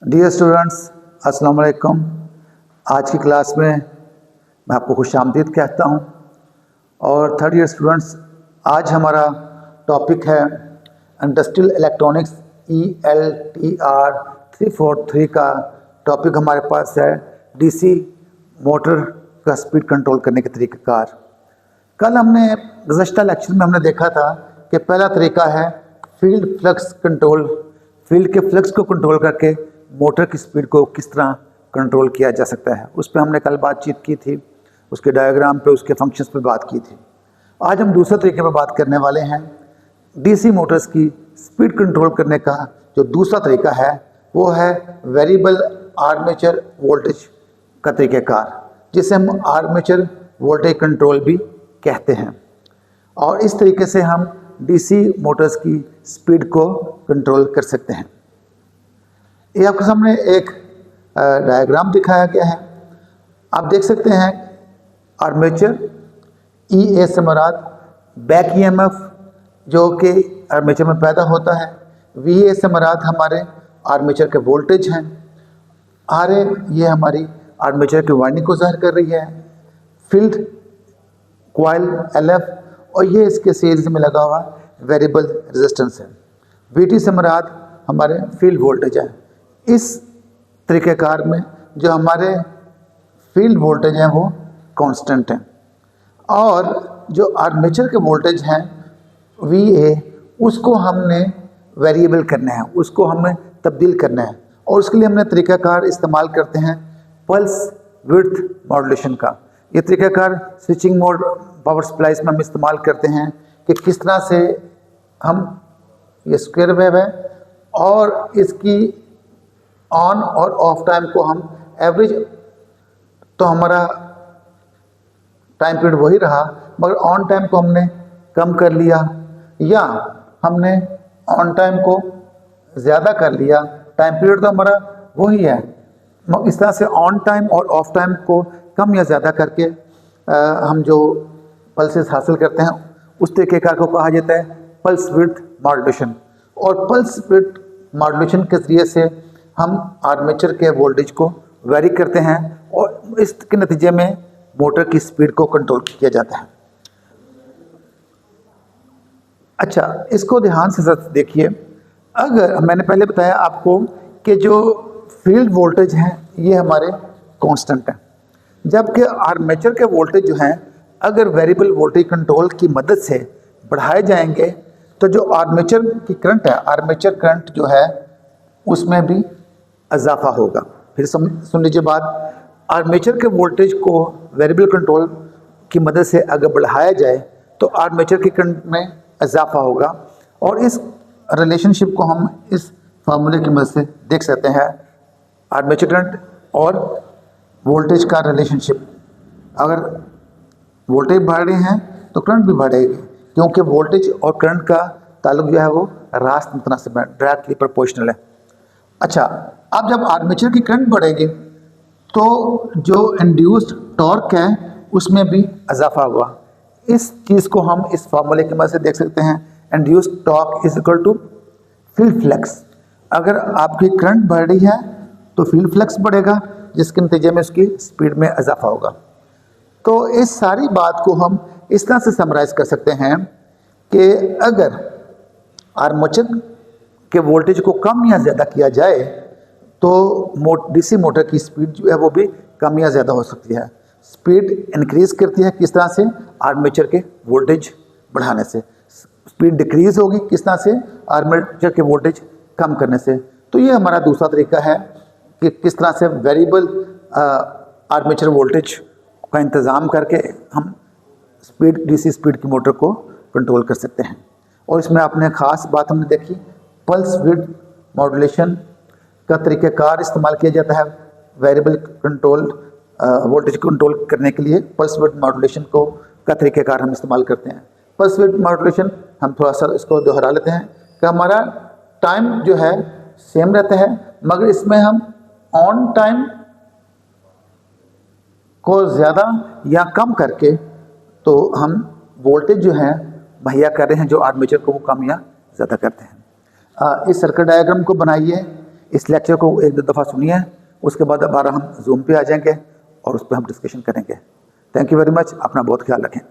Dear students, अस्सलाम वालेकुम। आज की क्लास में मैं आपको खुश आमदीद कहता हूँ। और थर्ड ईयर स्टूडेंट्स, आज हमारा टॉपिक है इंडस्ट्रियल इलेक्ट्रॉनिक्स ELTR 343 का टॉपिक हमारे पास है DC मोटर का स्पीड कंट्रोल करने के तरीक़ेकार। कल हमने गुज़श्ता लेक्चर में हमने देखा था कि पहला तरीका है फील्ड फ्लक्स कंट्रोल। फील्ड के फ्लक्स को कंट्रोल करके मोटर की स्पीड को किस तरह कंट्रोल किया जा सकता है, उस पर हमने कल बातचीत की थी, उसके डायग्राम पे, उसके फंक्शंस पे बात की थी। आज हम दूसरे तरीके पर बात करने वाले हैं। DC मोटर्स की स्पीड कंट्रोल करने का जो दूसरा तरीका है वो है वेरिएबल आर्मेचर वोल्टेज का तरीक़ेकार, जिसे हम आर्मेचर वोल्टेज कंट्रोल भी कहते हैं। और इस तरीके से हम DC मोटर्स की स्पीड को कंट्रोल कर सकते हैं। ये आपके सामने एक डायग्राम दिखाया गया है। आप देख सकते हैं आर्मेचर EA से मुराद बैक EMF जो कि आर्मेचर में पैदा होता है, VA से मुराद हमारे आर्मेचर के वोल्टेज हैं, RA ये हमारी आर्मेचर की वाइंडिंग को ज़ाहिर कर रही है, फील्ड कॉइल LF और ये इसके सीरीज में लगा हुआ वेरिएबल रेजिस्टेंस है। VT से मुराद हमारे फील्ड वोल्टेज है। इस तरीक़ेकार में जो हमारे फील्ड वोल्टेज हैं वो कांस्टेंट हैं और जो आर्मेचर के वोल्टेज हैं VA उसको हमने वेरिएबल करना है, उसको हमें तब्दील करना है। और उसके लिए हमने तरीक़ाकार इस्तेमाल करते हैं पल्स विड्थ मॉड्यूलेशन का। ये तरीक़ाकार स्विचिंग मोड पावर सप्लाईज में हम इस्तेमाल करते हैं कि किस तरह से हम ये स्क्वायर वेव है और इसकी ऑन और ऑफ टाइम को हम एवरेज, तो हमारा टाइम पीरियड वही रहा मगर ऑन टाइम को हमने कम कर लिया या हमने ऑन टाइम को ज़्यादा कर लिया, टाइम पीरियड तो हमारा वही है। इस तरह से ऑन टाइम और ऑफ टाइम को कम या ज़्यादा करके हम जो पल्सेस हासिल करते हैं उस तरीक़ेकार को कहा जाता है पल्स विड्थ मॉड्यूलेशन। और पल्स विड्थ मॉड्यूलेशन के ज़रिए से हम आर्मेचर के वोल्टेज को वेरी करते हैं और इसके नतीजे में मोटर की स्पीड को कंट्रोल किया जाता है। अच्छा, इसको ध्यान से देखिए। अगर मैंने पहले बताया आपको कि जो फील्ड वोल्टेज हैं ये हमारे कांस्टेंट हैं, जबकि आर्मेचर के वोल्टेज जो हैं अगर वेरिएबल वोल्टेज कंट्रोल की मदद से बढ़ाए जाएंगे तो जो आर्मेचर की करंट है, आर्मेचर करंट जो है उसमें भी इजाफा होगा। फिर सुन लीजिए बात, आर्मेचर के वोल्टेज को वेरिएबल कंट्रोल की मदद से अगर बढ़ाया जाए तो आर्मेचर की करंट में इजाफा होगा। और इस रिलेशनशिप को हम इस फार्मूले की मदद से देख सकते हैं। आर्मेचर करंट और वोल्टेज का रिलेशनशिप, अगर वोल्टेज बढ़ रहे हैं तो करंट भी बढ़ेगी, क्योंकि वोल्टेज और करंट का ताल्लुक जो है वो रास्त मुतनासिब है, डायरेक्टली प्रोपोर्शनल है। अच्छा, अब जब आर्मेचर की करंट बढ़ेगी तो जो इंड्यूस्ड टॉर्क है उसमें भी इजाफा हुआ। इस चीज़ को हम इस फार्मूले की मदद से देख सकते हैं। Induced torque is equal to field flux. अगर आपकी करंट बढ़ रही है तो फील्ड फ्लक्स बढ़ेगा, जिसके नतीजे में उसकी स्पीड में इजाफा होगा। तो इस सारी बात को हम इस तरह से समराइज़ कर सकते हैं कि अगर आर्मेचर के वोल्टेज को कम या ज़्यादा किया जाए तो DC मोटर की स्पीड जो है वो भी कम या ज़्यादा हो सकती है। स्पीड इंक्रीज़ करती है किस तरह से, आर्मेचर के वोल्टेज बढ़ाने से। स्पीड डिक्रीज़ होगी किस तरह से, आर्मेचर के वोल्टेज कम करने से। तो ये हमारा दूसरा तरीका है कि किस तरह से वेरिएबल आर्मेचर वोल्टेज का इंतज़ाम करके हम DC स्पीड की मोटर को कंट्रोल कर सकते हैं। और इसमें आपने ख़ास बात हमने देखी, पल्स विड्थ मॉड्यूलेशन का तरीक़ेकार इस्तेमाल किया जाता है वेरिएबल कंट्रोल वोल्टेज कंट्रोल करने के लिए। पल्स विड्थ मॉड्यूलेशन को का तरीक़ेकार हम इस्तेमाल करते हैं। पल्स विड्थ मॉड्यूलेशन हम थोड़ा सा इसको दोहरा लेते हैं कि हमारा टाइम जो है सेम रहता है, मगर इसमें हम ऑन टाइम को ज़्यादा या कम करके तो हम वोल्टेज जो है मुहैया कर रहे हैं जो आर्मेचर को वो कम या ज़्यादा करते हैं। इस सर्किट डायग्राम को बनाइए इस लेक्चर को एक दो दफ़ा सुनिए, उसके बाद दोबारा हम जूम पे आ जाएंगे और उस पर हम डिस्कशन करेंगे। Thank you very much. अपना बहुत ख्याल रखें।